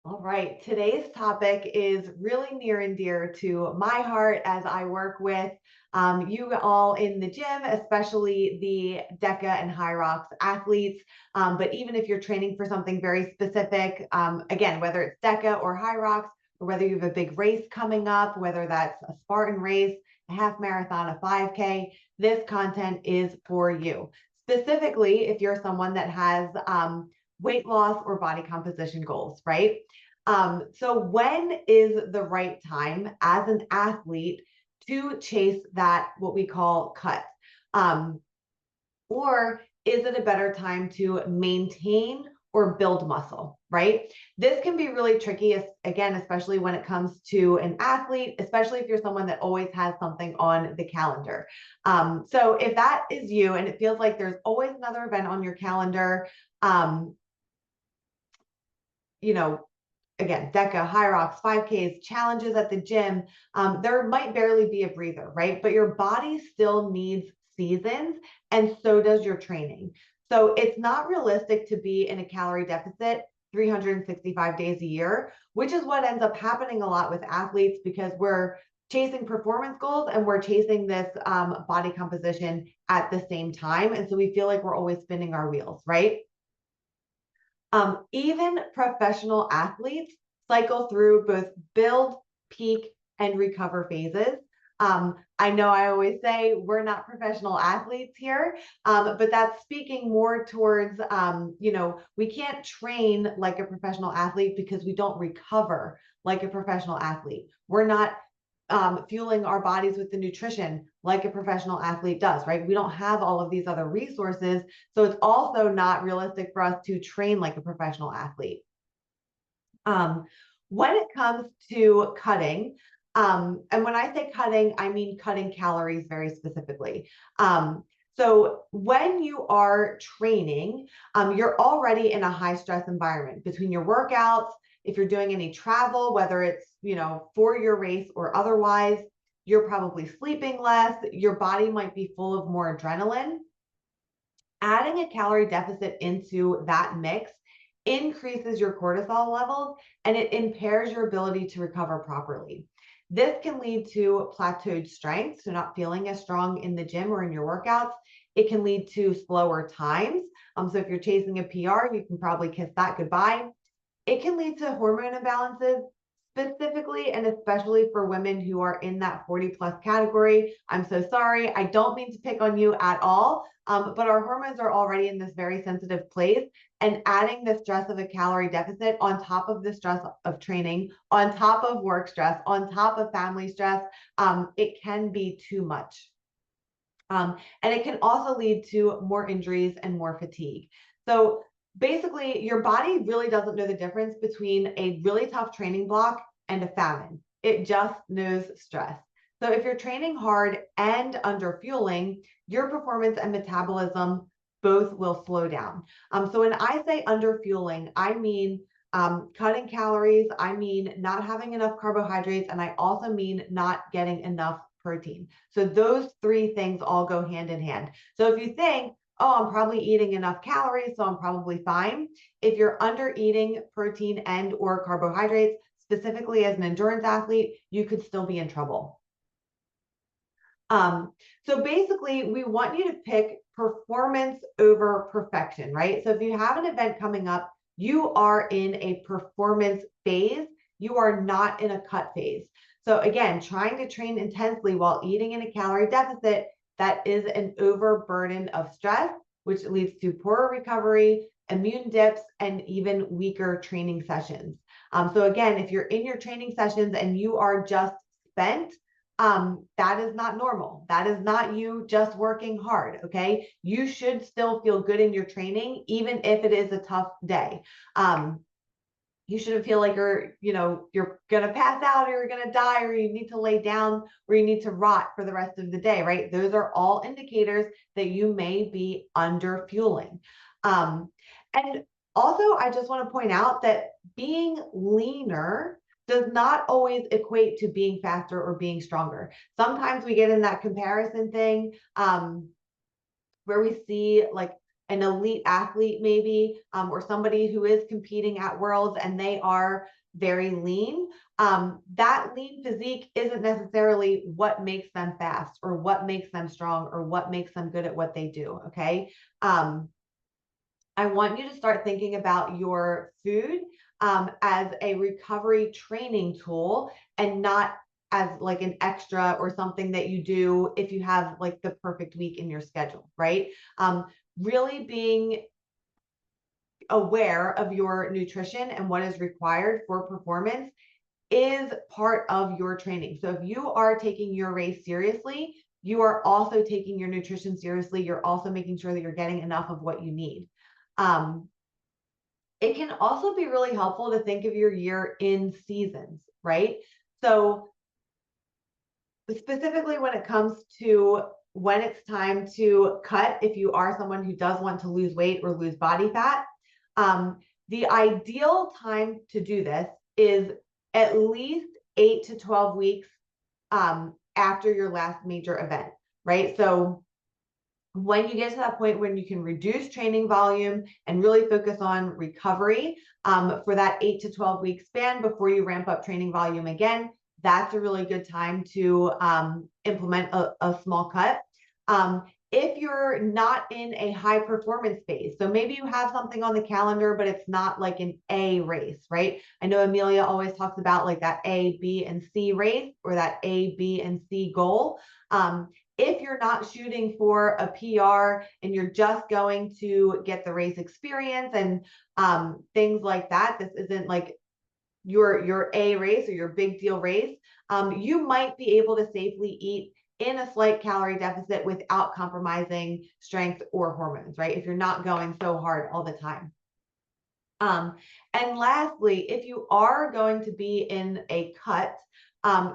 All right, today's topic is really near and dear to my heart as I work with you all in the gym, especially the DECA and High Rocks athletes. But even if you're training for something very specific, again, whether it's DECA or High Rocks, or whether you have a big race coming up, whether that's a Spartan race, a half marathon, a 5K, this content is for you. Specifically, if you're someone that has weight loss or body composition goals, right? So when is the right time as an athlete to chase that, what we call cut? Um, or is it a better time to maintain or build muscle, right? This can be really tricky, again, especially when it comes to an athlete, especially if you're someone that always has something on the calendar. So if that is you and it feels like there's always another event on your calendar, um, you know, again, DECA, High Rocks, 5Ks, challenges at the gym, there might barely be a breather, right? But your body still needs seasons, and so does your training. So it's not realistic to be in a calorie deficit 365 days a year, which is what ends up happening a lot with athletes because we're chasing performance goals and we're chasing this body composition at the same time. And so we feel like we're always spinning our wheels, right? Even professional athletes cycle through both build, peak, and recover phases. I know I always say we're not professional athletes here, but that's speaking more towards, we can't train like a professional athlete because we don't recover like a professional athlete. We're not fueling our bodies with the nutrition like a professional athlete does, right? We don't have all of these other resources. So it's also not realistic for us to train like a professional athlete. When it comes to cutting, and when I say cutting, I mean cutting calories very specifically. So when you are training, you're already in a high stress environment between your workouts. If you're doing any travel, whether it's, for your race or otherwise, you're probably sleeping less. Your body might be full of more adrenaline. Adding a calorie deficit into that mix increases your cortisol levels and it impairs your ability to recover properly. This can lead to plateaued strength, so not feeling as strong in the gym or in your workouts. It can lead to slower times. So if you're chasing a PR, you can probably kiss that goodbye. It can lead to hormone imbalances, specifically and especially for women who are in that 40 plus category. I'm so sorry. I don't mean to pick on you at all, but our hormones are already in this very sensitive place. And adding the stress of a calorie deficit on top of the stress of training, on top of work stress, on top of family stress, it can be too much. And it can also lead to more injuries and more fatigue. So basically, your body really doesn't know the difference between a really tough training block and a famine. It just knows stress. So if you're training hard and under fueling, your performance and metabolism both will slow down. So when I say under fueling, I mean cutting calories, I mean not having enough carbohydrates, and I also mean not getting enough protein. So those three things all go hand in hand. So if you think, oh, I'm probably eating enough calories, so I'm probably fine. If you're under eating protein and or carbohydrates, specifically as an endurance athlete, you could still be in trouble. So basically, we want you to pick performance over perfection, right? So if you have an event coming up, you are in a performance phase. You are not in a cut phase. So again, trying to train intensely while eating in a calorie deficit, that is an overburden of stress, which leads to poorer recovery, immune dips, and even weaker training sessions. So again, if you're in your training sessions and you are just spent, that is not normal. That is not you just working hard. Okay. You should still feel good in your training, even if it is a tough day. You shouldn't feel like you're going to pass out or you're going to die or you need to lay down or you need to rot for the rest of the day, right? Those are all indicators that you may be under fueling. And also, I just want to point out that being leaner does not always equate to being faster or being stronger. Sometimes we get in that comparison thing where we see like an elite athlete maybe, or somebody who is competing at Worlds and they are very lean, that lean physique isn't necessarily what makes them fast or what makes them strong or what makes them good at what they do, okay? I want you to start thinking about your food as a recovery training tool and not as like an extra or something that you do if you have like the perfect week in your schedule, right? Really being aware of your nutrition and what is required for performance is part of your training. So if you are taking your race seriously, you are also taking your nutrition seriously. You're also making sure that you're getting enough of what you need. It can also be really helpful to think of your year in seasons, right? So specifically when it comes to when it's time to cut, if you are someone who does want to lose weight or lose body fat, the ideal time to do this is at least 8 to 12 weeks after your last major event, right? So when you get to that point when you can reduce training volume and really focus on recovery for that 8 to 12 week span before you ramp up training volume again, that's a really good time to implement a small cut. If you're not in a high performance phase, so maybe you have something on the calendar, but it's not like an A race, right? I know Amelia always talks about like that A, B, and C race or that A, B, and C goal. If you're not shooting for a PR and you're just going to get the race experience and things like that, this isn't like your A race or your big deal race, you might be able to safely eat in a slight calorie deficit without compromising strength or hormones, right? If you're not going so hard all the time. And lastly, if you are going to be in a cut,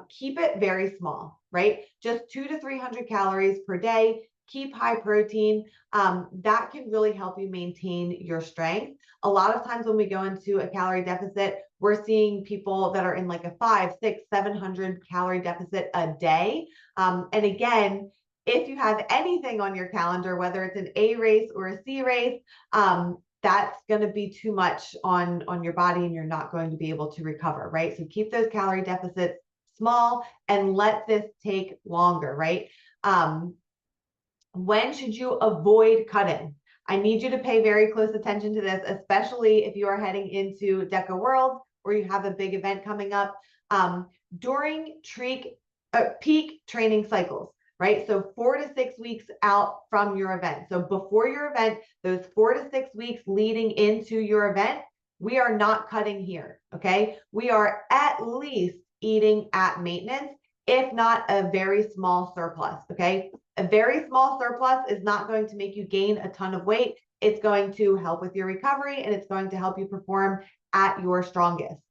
keep it very small, right? Just 200 to 300 calories per day. Keep high protein. That can really help you maintain your strength. A lot of times when we go into a calorie deficit, we're seeing people that are in like a 500, 600, 700 calorie deficit a day. And again, if you have anything on your calendar, whether it's an A race or a C race, that's going to be too much on your body and you're not going to be able to recover, right? So keep those calorie deficits small and let this take longer, right? When should you avoid cutting? I need you to pay very close attention to this, especially if you are heading into DECA World or you have a big event coming up. During peak training cycles, right? So 4 to 6 weeks out from your event. So before your event, those 4 to 6 weeks leading into your event, we are not cutting here, okay? We are at least eating at maintenance, if not a very small surplus, okay? A very small surplus is not going to make you gain a ton of weight. It's going to help with your recovery and it's going to help you perform at your strongest.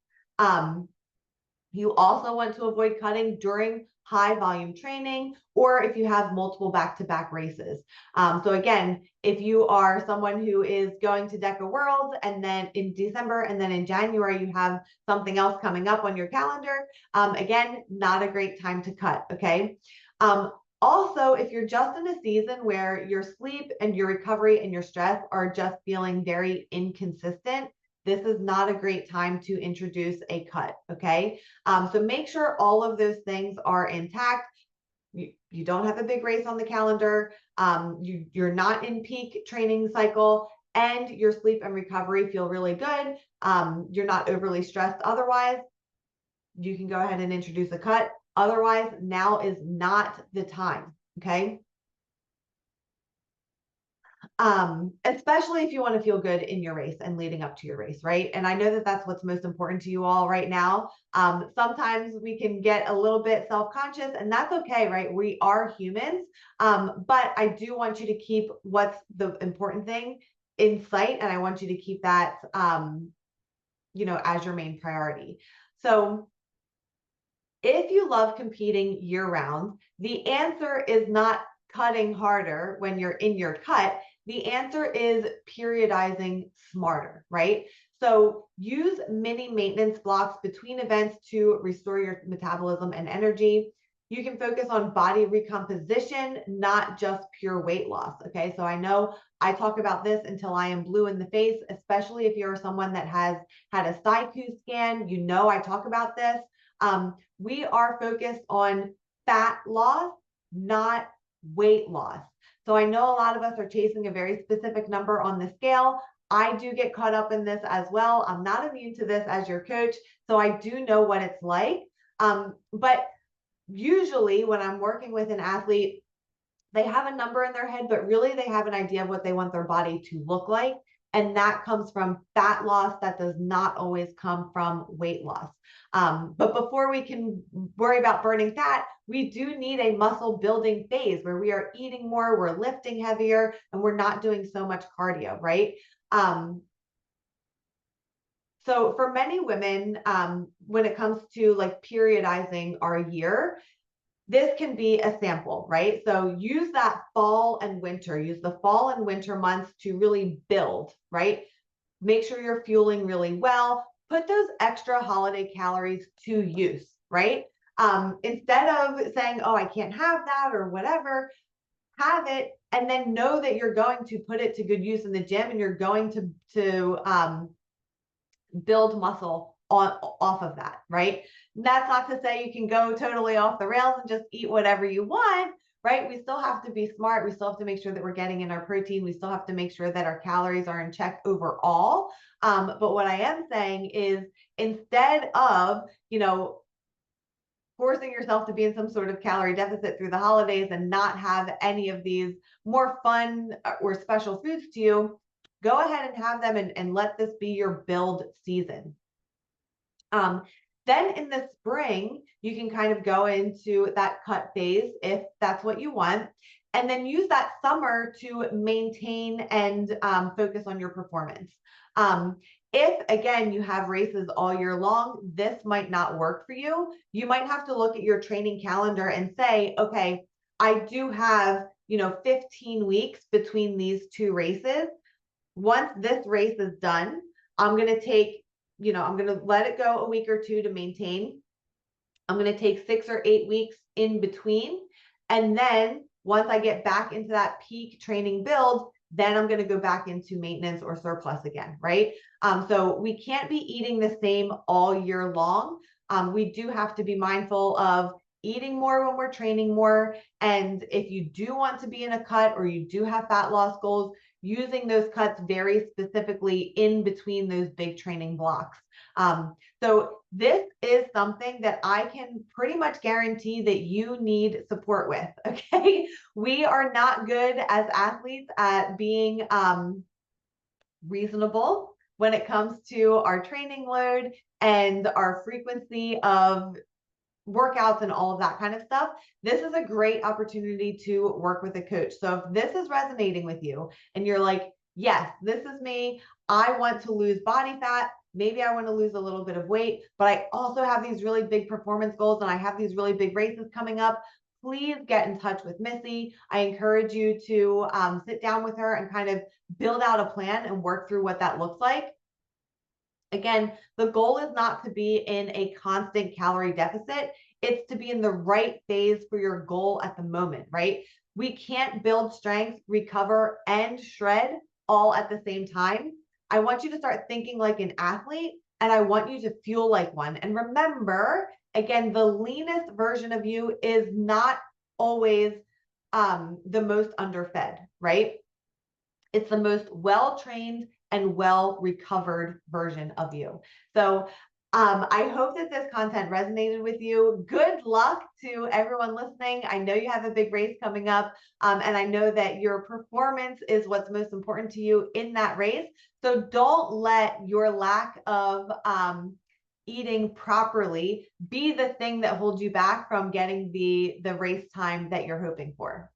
You also want to avoid cutting during high volume training or if you have multiple back-to-back races. So again, if you are someone who is going to DECA World and then in December and then in January you have something else coming up on your calendar, again, not a great time to cut, okay? Also, if you're just in a season where your sleep and your recovery and your stress are just feeling very inconsistent, this is not a great time to introduce a cut, okay? So make sure all of those things are intact. You don't have a big race on the calendar. You're not in peak training cycle and your sleep and recovery feel really good. You're not overly stressed otherwise. You can go ahead and introduce a cut. Otherwise, now is not the time, okay? Especially if you want to feel good in your race and leading up to your race, right? And I know that that's what's most important to you all right now. Sometimes we can get a little bit self-conscious and that's okay, right? We are humans. But I do want you to keep what's the important thing in sight. And I want you to keep that, you know, as your main priority. So if you love competing year round, the answer is not cutting harder when you're in your cut. The answer is periodizing smarter, right? So use mini maintenance blocks between events to restore your metabolism and energy. You can focus on body recomposition, not just pure weight loss. Okay, so I know I talk about this until I am blue in the face, especially if you're someone that has had a PSYCU scan. You know, I talk about this. We are focused on fat loss, not weight loss. So I know a lot of us are chasing a very specific number on the scale. I do get caught up in this as well. I'm not immune to this as your coach, so I do know what it's like. But usually when I'm working with an athlete, they have a number in their head, but really they have an idea of what they want their body to look like. And that comes from fat loss. That does not always come from weight loss. But before we can worry about burning fat, we do need a muscle building phase where we are eating more, we're lifting heavier, and we're not doing so much cardio, right? So for many women, when it comes to like periodizing our year, this can be a sample, right? So use that fall and winter, use the fall and winter months to really build, right? Make sure you're fueling really well. Put those extra holiday calories to use, right? Instead of saying, oh, I can't have that or whatever, have it and then know that you're going to put it to good use in the gym and you're going to build muscle off of that, right? That's not to say you can go totally off the rails and just eat whatever you want, right? We still have to be smart. We still have to make sure that we're getting in our protein. We still have to make sure that our calories are in check overall. But what I am saying is instead of, forcing yourself to be in some sort of calorie deficit through the holidays and not have any of these more fun or special foods to you, go ahead and have them and let this be your build season. Then in the spring, you can kind of go into that cut phase if that's what you want, and then use that summer to maintain and focus on your performance. If, again, you have races all year long, this might not work for you. You might have to look at your training calendar and say, okay, I do have, 15 weeks between these two races. Once this race is done, I'm going to take, I'm going to let it go a week or two to maintain. I'm going to take 6 or 8 weeks in between. And then once I get back into that peak training build, then I'm going to go back into maintenance or surplus again, right? So we can't be eating the same all year long. We do have to be mindful of eating more when we're training more. And if you do want to be in a cut or you do have fat loss goals, using those cuts very specifically in between those big training blocks. So this is something that I can pretty much guarantee that you need support with, okay? We are not good as athletes at being reasonable when it comes to our training load and our frequency of workouts and all of that kind of stuff. This is a great opportunity to work with a coach. So if this is resonating with you and you're like, yes, this is me, I want to lose body fat, maybe I want to lose a little bit of weight, but I also have these really big performance goals and I have these really big races coming up, please get in touch with Missy. I encourage you to sit down with her and kind of build out a plan and work through what that looks like. Again, the goal is not to be in a constant calorie deficit. It's to be in the right phase for your goal at the moment, right? We can't build strength, recover, and shred all at the same time. I want you to start thinking like an athlete, and I want you to fuel like one. And remember, again, the leanest version of you is not always the most underfed, right? It's the most well-trained and well-recovered version of you. So I hope that this content resonated with you. Good luck to everyone listening. I know you have a big race coming up, and I know that your performance is what's most important to you in that race. So don't let your lack of eating properly be the thing that holds you back from getting the race time that you're hoping for.